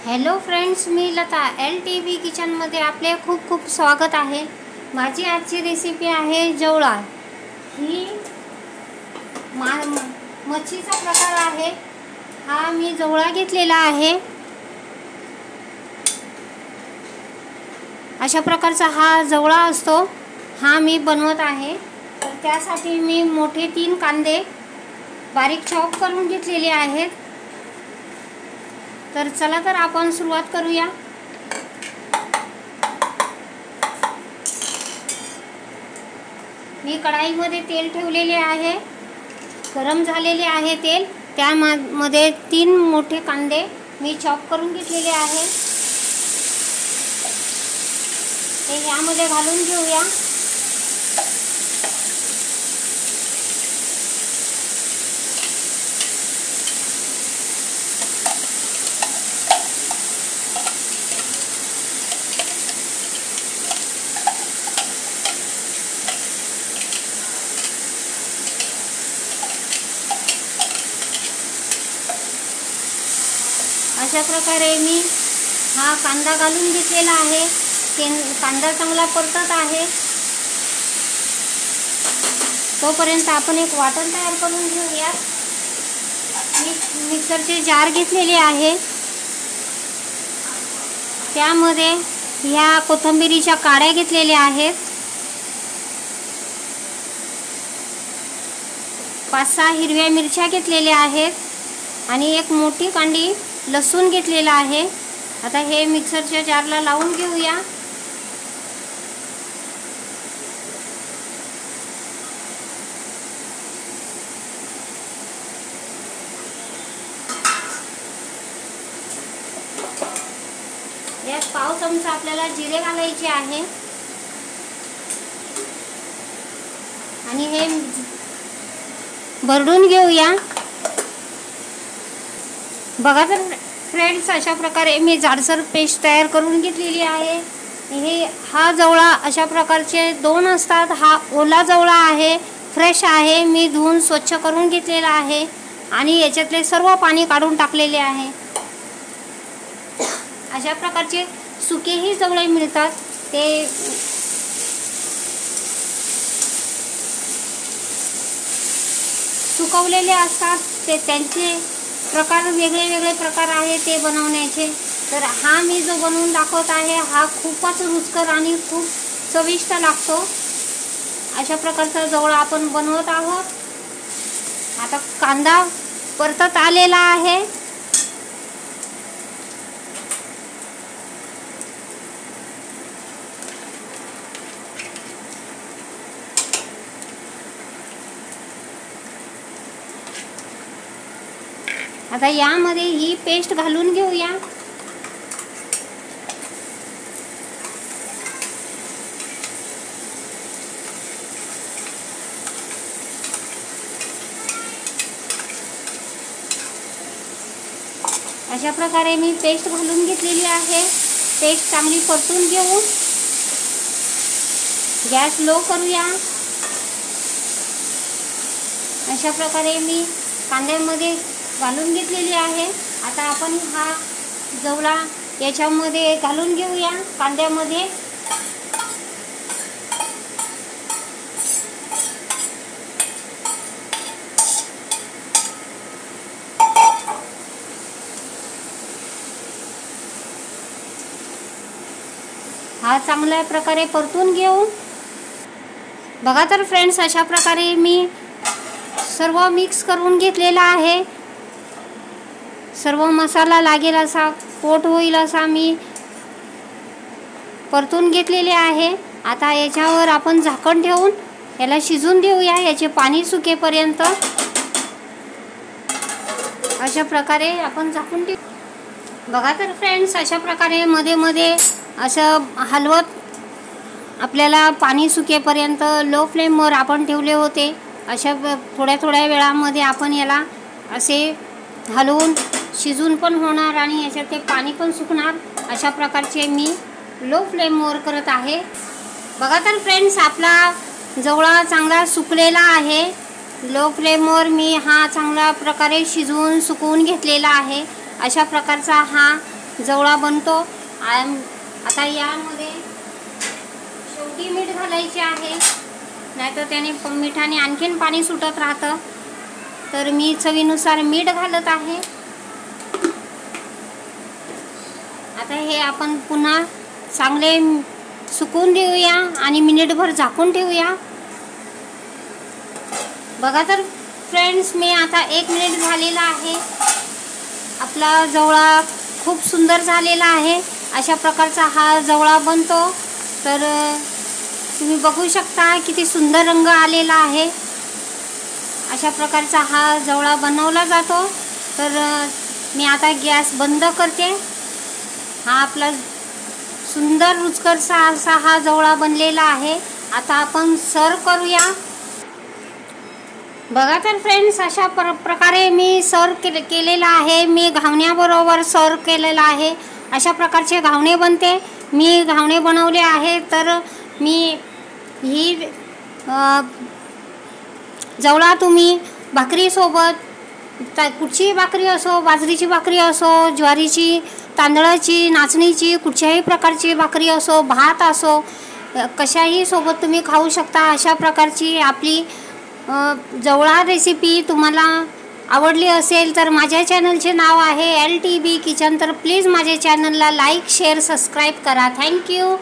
Hello friends, मी Lata LTV किचनमध्ये आपले खूप खूप स्वागत आहे। माझी आजची रेसिपी आहे जवळा। ही मच्छीचा प्रकार आहे। हा मी जवळा घेतलेला आहे। अशा प्रकारचा हा जवळा असतो, हा मी बनवत आहे। तर त्यासाठी मी मोठे 3 कांदे बारीक चॉप करून घेतलेले आहेत। तर चला तर आपण सुरुवात करूया। मी कढाईमध्ये तेल ठेवलेले आहे, गरम झालेले आहे तेल। त्यामध्ये 3 मोठे कांदे मी चॉप करून घेतलेले आहे, ते यामध्ये घालून घेऊया। अशा प्रकारे मी हा कांदा घालून घेतलेला आहे। कांदा चांगला परतत आहे, तोपर्यंत आपण एक वाटण तयार करून घेऊया। मी मिक्सरचे जार घेतलेले आहे, त्यामध्ये ह्या कोथिंबीरीच्या काड्या घेतलेल्या आहेत। 5-6 हिरव्या मिरच्या घेतलेल्या आहेत आणि एक मोठी कांडी लसूण घेतलेला आहे। आता हे मिक्सरच्या जारला लावून घेऊया। यात पाव चमचा आपल्याला जिरे घालायचे आहे आणि हे भरडून घेऊया। बघा तर फ्रेंड्स, अशा प्रकारे मी जाडसर पेस्ट तयार करून घेतलेली आहे। हा जवळा अशा प्रकारचे 2 असतात। हा ओला जवळा आहे, फ्रेश आहे, मी धुवून स्वच्छ करून घेतलेला आहे आणि याच्यातले सर्व पाणी काढून टाकलेले आहे। अशा प्रकारचे सुकेही जवळे मिळतात, ते सुकवलेले असतात, ते त्यांचे प्रकार वेगळे प्रकार आहे ते बनवण्याचे। तर हा मी जो बनवून दाखवत आहे हा खूपच रुचकर आणि खूप चविष्ट लागतो। अशा प्रकारचा जवळा आपण बनवत आहोत। आता कांदा परतत आलेला आहे। आता यामध्ये ही पेस्ट घालून घेऊया। अशा प्रकारे मी पेस्ट घालून घेतलेली आहे। पेस्ट चांगली परतून घेऊ, गॅस लो करूया। अशा प्रकारे मी कांद्यामध्ये घालून घेतलेली आहे। आता आपण हा जवळा याच्यामध्ये घालून घेऊया कांद्यामध्ये। हा चांगल्या प्रकारे परतून घेऊ। बघा तर फ्रेंड्स, अशा प्रकारे मी सर्व मिक्स करून घेतलेला आहे। सर्व मसाला लागेल असा, कोट होईल असा मी परतून घेतलेले आहे। आता याच्यावर आपण झाकण ठेवून याला शिजून देऊया, याचे पाणी सुकेपर्यंत। अशा प्रकारे आपण झाकून ठेवू। बघा तर फ्रेंड्स, अशा प्रकारे मध्ये मध्ये असं हलवत आपल्याला पाणी सुकेपर्यंत लो फ्लेमवर आपण ठेवले होते। अशा थोड्या वेळामध्ये आपण याला असे हलवून शिजून पण होणार आणि याच्यात ते पाणी पण सुकणार। अशा प्रकारचे मी लो फ्लेमवर करत आहे। बघा तर फ्रेंड्स, आपला जवळा चांगला सुकलेला आहे। लो फ्लेमवर मी हा चांगल्या प्रकारे शिजवून सुकवून घेतलेला आहे। अशा प्रकारचा हा जवळा बनतो। आता यामध्ये शेवटी मीठ घालायचे आहे, नाहीतर त्याने मिठाने आणखीन पाणी सुटत राहतं। तर मी चवीनुसार मीठ घालत आहे। आता हे आपण पुन्हा चांगले सुकून देऊया आणि मिनिटभर झाकून ठेवूया। बघा तर फ्रेंड्स, मी आता 1 मिनिट झालेला आहे। आपला जवळा खूप सुंदर झालेला आहे। अशा प्रकारचा हा जवळा बनतो। तर तुम्ही बघू शकता किती सुंदर रंग आलेला आहे। अशा प्रकारचा हा जवळा बनवला जातो। तर मी आता गॅस बंद करते। हा आपला सुंदर रुचकरसा असा हा जवळा बनलेला आहे। आता आपण सर्व करूया। बघा तर फ्रेंड्स, अशा प्रकारे मी सर्व केलेला आहे। मी घावण्याबरोबर सर्व केलेला आहे। अशा प्रकारचे घावणे बनते। मी घावणे बनवले आहे। तर मी ही जवळा तुम्ही भाकरीसोबत, कुठचीही भाकरी असो, बाजरीची भाकरी असो, ज्वारीची, तांदळाची, नाचणीची, कुठच्याही प्रकारची भाकरी असो, भात असो, कशाही सोबत तुम्ही खाऊ शकता। अशा प्रकारची आपली जवळा रेसिपी तुम्हाला आवडली असेल तर माझ्या चॅनलचे नाव आहे LTB किचन। तर प्लीज माझ्या चॅनलला लाईक, शेअर, सबस्क्राईब करा। थँक्यू।